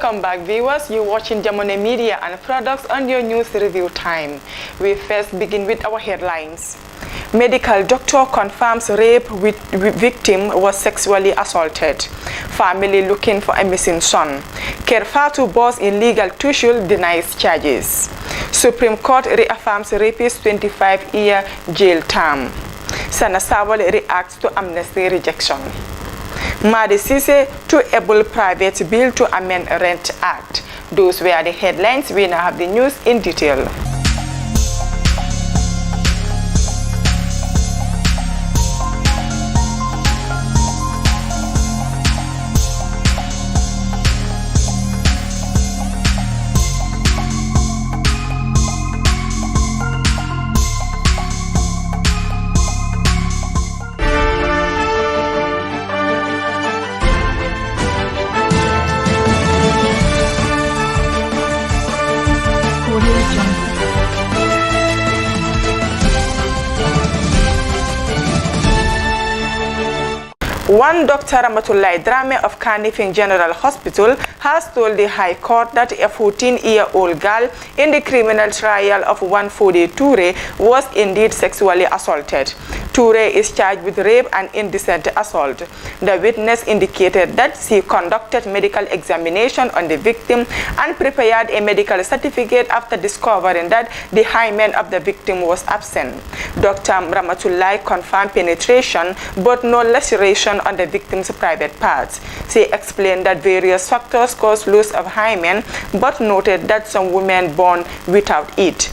Welcome back, viewers. You're watching Jamone Media and Products on your news review time. We first begin with our headlines. Medical doctor confirms rape with victim was sexually assaulted. Family looking for a missing son. Kerfatu boss in legal tussle denies charges. Supreme Court reaffirms rapist 25-year jail term. Sana Sawal reacts to amnesty rejection. Madi Sise to able private bill to amend Rent Act. Those were the headlines. We now have the news in detail. One Dr. Ramatoulaye Dramé of Kanifing General Hospital has told the High Court that a 14-year-old girl in the criminal trial of Wanfode Toure was indeed sexually assaulted. Toure is charged with rape and indecent assault. The witness indicated that she conducted medical examination on the victim and prepared a medical certificate after discovering that the hymen of the victim was absent. Dr. Ramatoulaye confirmed penetration but no laceration on the victim's private parts. She explained that various factors cause loss of hymen but noted that some women born without it.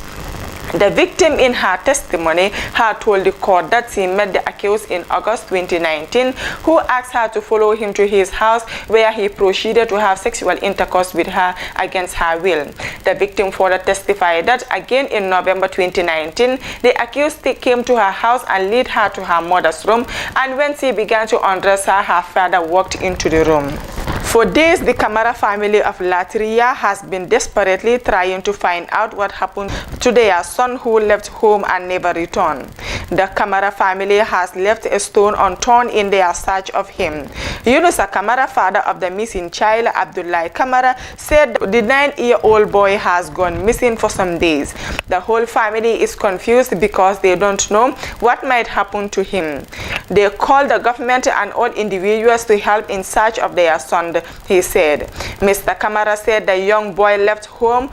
The victim in her testimony had told the court that she met the accused in August 2019, who asked her to follow him to his house where he proceeded to have sexual intercourse with her against her will. The victim further testified that again in November 2019, the accused came to her house and led her to her mother's room, and when she began to undress her, her father walked into the room. For days, the Camara family of Latria has been desperately trying to find out what happened to their son who left home and never returned. The Camara family has left a stone unturned in their search of him. Yunusa Camara, father of the missing child, Abdullahi Camara, said the 9-year-old boy has gone missing for some days. The whole family is confused because they don't know what might happen to him. They called the government and all individuals to help in search of their son, he said. Mr. Camara said the young boy left home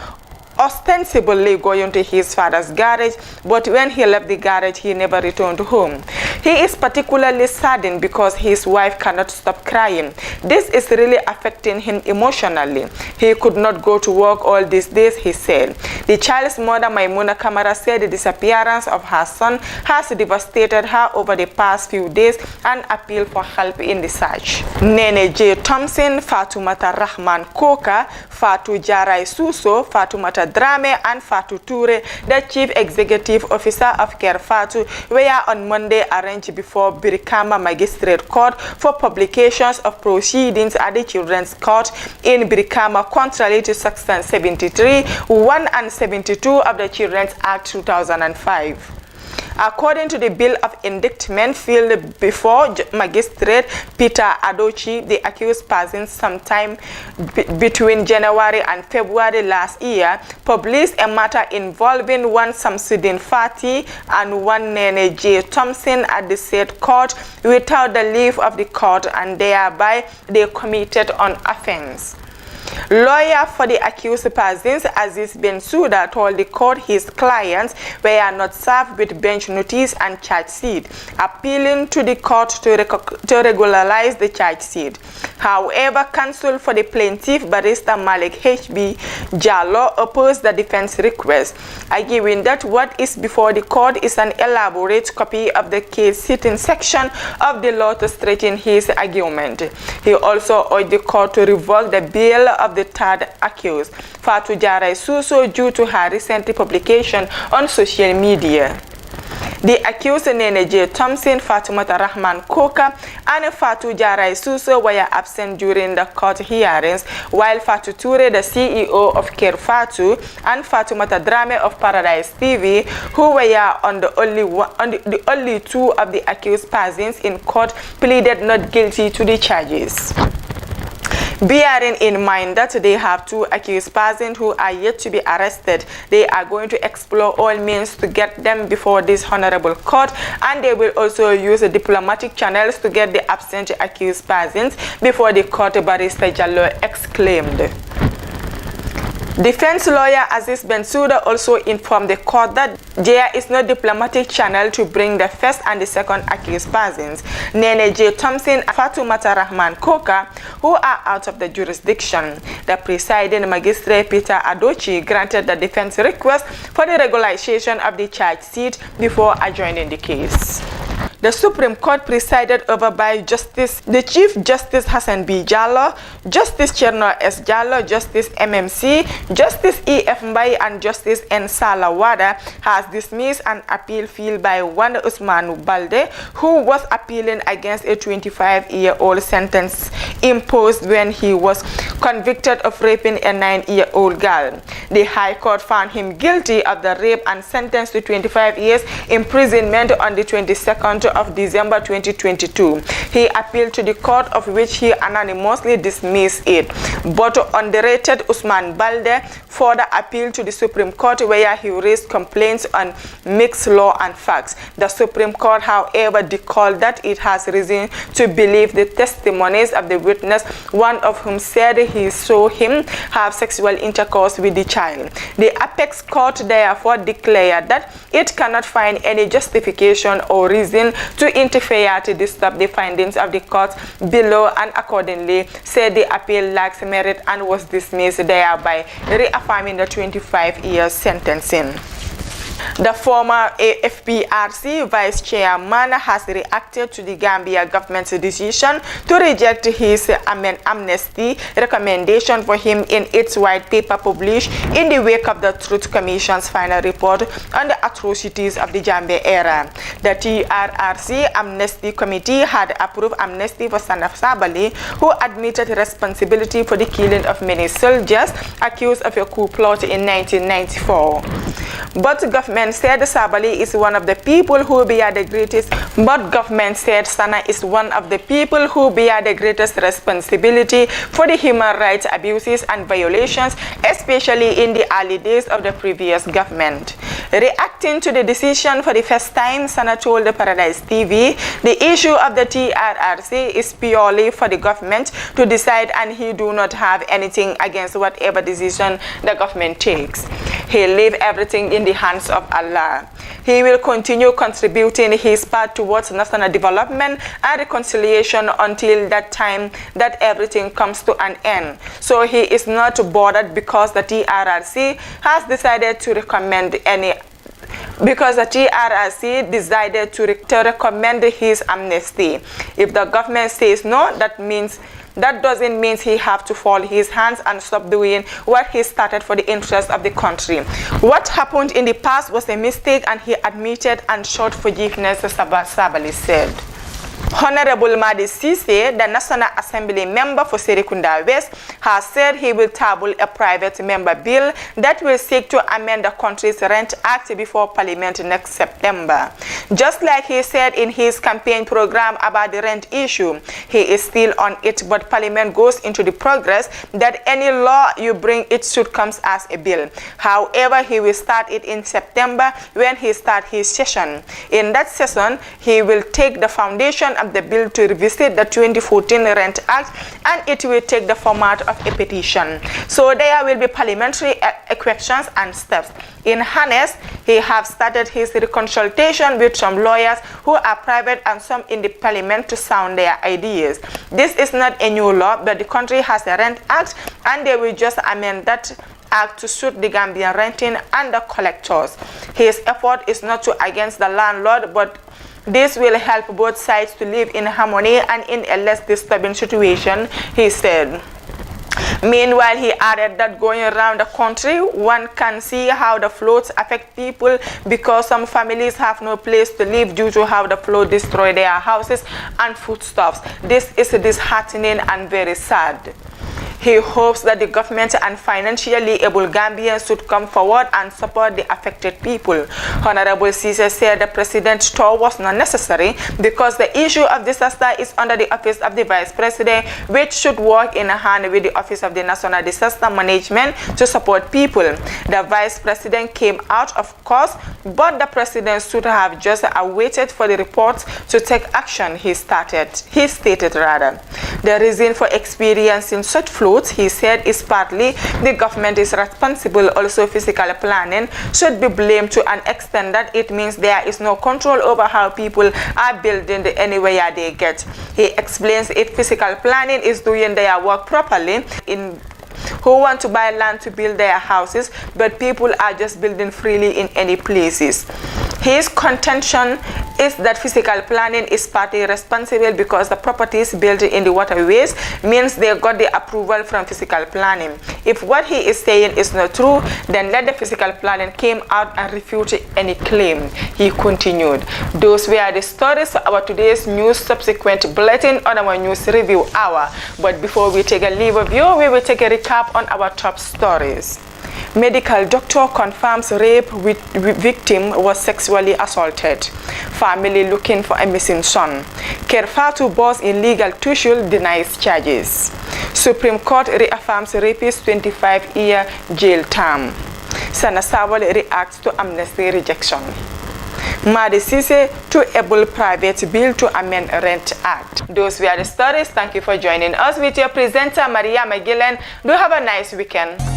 ostensibly going to his father's garage, but when he left the garage, he never returned home. He is particularly saddened because his wife cannot stop crying. This is really affecting him emotionally. He could not go to work all these days, he said. The child's mother, Maimuna Camara, said the disappearance of her son has devastated her over the past few days and appealed for help in the search. Nene J. Thompson, Fatumata Rahman Koka, Fatu Jarai Suso, Fatumata Dramé and Fatu Toure, the chief executive officer of Kerfatu, were on Monday arranged before Birikama Magistrate Court for publications of proceedings at the Children's Court in Birikama, contrary to Section 73, 1 and 72 of the Children's Act 2005. According to the bill of indictment filed before Magistrate Peter Adochi, the accused person sometime between January and February last year published a matter involving one Samsudin Fati and one Nene J. Thompson at the said court without the leave of the court, and thereby they committed an offense. Lawyer for the accused persons, Aziz Bensouda, told the court his clients were not served with bench notice and charge sheet, appealing to the court to regularize the charge sheet. However, counsel for the plaintiff, Barrister Malik H.B. Jallo, opposed the defense request, arguing that what is before the court is an elaborate copy of the case sitting section of the law to straighten his argument. He also urged the court to revoke the bail of the third accused, Fatu Jarai Suso, due to her recent publication on social media. The accused Nene J. Thompson, Fatumata Rahman Koka, and Fatu Jarai Suso were absent during the court hearings, while Fatu Toure, the CEO of Kerfatu, and Fatumata Dramé of Paradise TV, who were on the only two of the accused persons in court, pleaded not guilty to the charges. Bearing in mind that they have 2 accused persons who are yet to be arrested, they are going to explore all means to get them before this honorable court, and they will also use diplomatic channels to get the absent accused persons before the court, Barrister Jallow exclaimed. Defense lawyer Aziz Bensouda also informed the court that there is no diplomatic channel to bring the first and the second accused persons, Nene J. Thompson and Fatoumata Rahman Koka, who are out of the jurisdiction. The presiding magistrate Peter Adochi granted the defense request for the regularization of the charge sheet before adjourning the case. The Supreme Court, presided over by the Chief Justice Hassan B. Jallow, Justice Cherno S. Jallow, Justice MMC, Justice E.F. Mbai, and Justice N. Salawada, has dismissed an appeal filed by one Usman Balde, who was appealing against a 25-year-old sentence imposed when he was convicted of raping a 9-year-old girl. The High Court found him guilty of the rape and sentenced to 25 years imprisonment on the 22nd of December 2022. He appealed to the court, of which he unanimously dismissed it. But underrated Usman Balde further appealed to the Supreme Court, where he raised complaints on mixed law and facts. The Supreme Court, however, declared that it has reason to believe the testimonies of the witness, one of whom said he saw him have sexual intercourse with the child. The Apex Court therefore declared that it cannot find any justification or reason to interfere to disturb the findings of the court below, and accordingly said the appeal lacks merit and was dismissed, thereby reaffirming the 25-year sentencing. The former AFPRC Vice Chairman has reacted to the Gambia government's decision to reject his amnesty recommendation for him in its white paper published in the wake of the Truth Commission's final report on the atrocities of the Jammeh era. The TRRC Amnesty Committee had approved amnesty for Sana Sabally, who admitted responsibility for the killing of many soldiers accused of a coup plot in 1994. But government said Sabally is one of the people who bear the greatest. But government said Sana is one of the people who bear the greatest responsibility for the human rights abuses and violations, especially in the early days of the previous government. Reacting to the decision for the first time, Sana told the Paradise TV, the issue of the TRRC is purely for the government to decide, and he do not have anything against whatever decision the government takes. He leave everything in the hands of Allah. He will continue contributing his part towards national development and reconciliation until that time that everything comes to an end. So he is not bothered because the TRRC has decided to recommend recommend his amnesty. If the government says no, that doesn't mean he have to fold his hands and stop doing what he started for the interest of the country. What happened in the past was a mistake, and he admitted and sought forgiveness, Sabally said. Honorable Madi Sise, the National Assembly member for Serekunda West, has said he will table a private member bill that will seek to amend the country's Rent Act before Parliament next September. Just like he said in his campaign program about the rent issue, he is still on it, but Parliament goes into the progress that any law you bring, it should come as a bill. However, he will start it in September when he starts his session. In that session, he will take the foundation of the bill to revisit the 2014 Rent Act, and it will take the format of a petition. So there will be parliamentary questions and steps. In harness, he has started his consultation with some lawyers who are private and some in the parliament to sound their ideas. This is not a new law, but the country has a Rent Act, and they will just amend that act to suit the Gambian renting and the collectors. His effort is not to against the landlord, but this will help both sides to live in harmony and in a less disturbing situation, he said. Meanwhile, he added that going around the country, one can see how the floods affect people because some families have no place to live due to how the flood destroyed their houses and foodstuffs. This is disheartening and very sad. He hopes that the government and financially able Gambians should come forward and support the affected people. Honorable Cisse said the president's tour was not necessary because the issue of disaster is under the office of the Vice President, which should work in hand with the Office of the National Disaster Management to support people. The Vice President came out, of course, but the President should have just awaited for the reports to take action, he stated. The reason for experiencing such floods, he said, is partly the government is responsible. Also, physical planning should be blamed to an extent that it means there is no control over how people are building anywhere they get. He explains if physical planning is doing their work properly, who want to buy land to build their houses, but people are just building freely in any places. His contention is that physical planning is partly responsible because the properties built in the waterways means they got the approval from physical planning. If what he is saying is not true, then let the physical planning came out and refute any claim, he continued. Those were the stories for our today's news subsequent bulletin on our news review hour. But before we take a leave of you, we will take a recap on our top stories. Medical doctor confirms rape with victim was sexually assaulted. Family looking for a missing son. Kerfatu boss in legal tussle denies charges. Supreme Court reaffirms rapist 25-year jail term. Sana Sawal reacts to amnesty rejection. Madi Cisse to able private bill to amend Rent Act. Those were the stories. Thank you for joining us with your presenter Maria McGillen. Do have a nice weekend.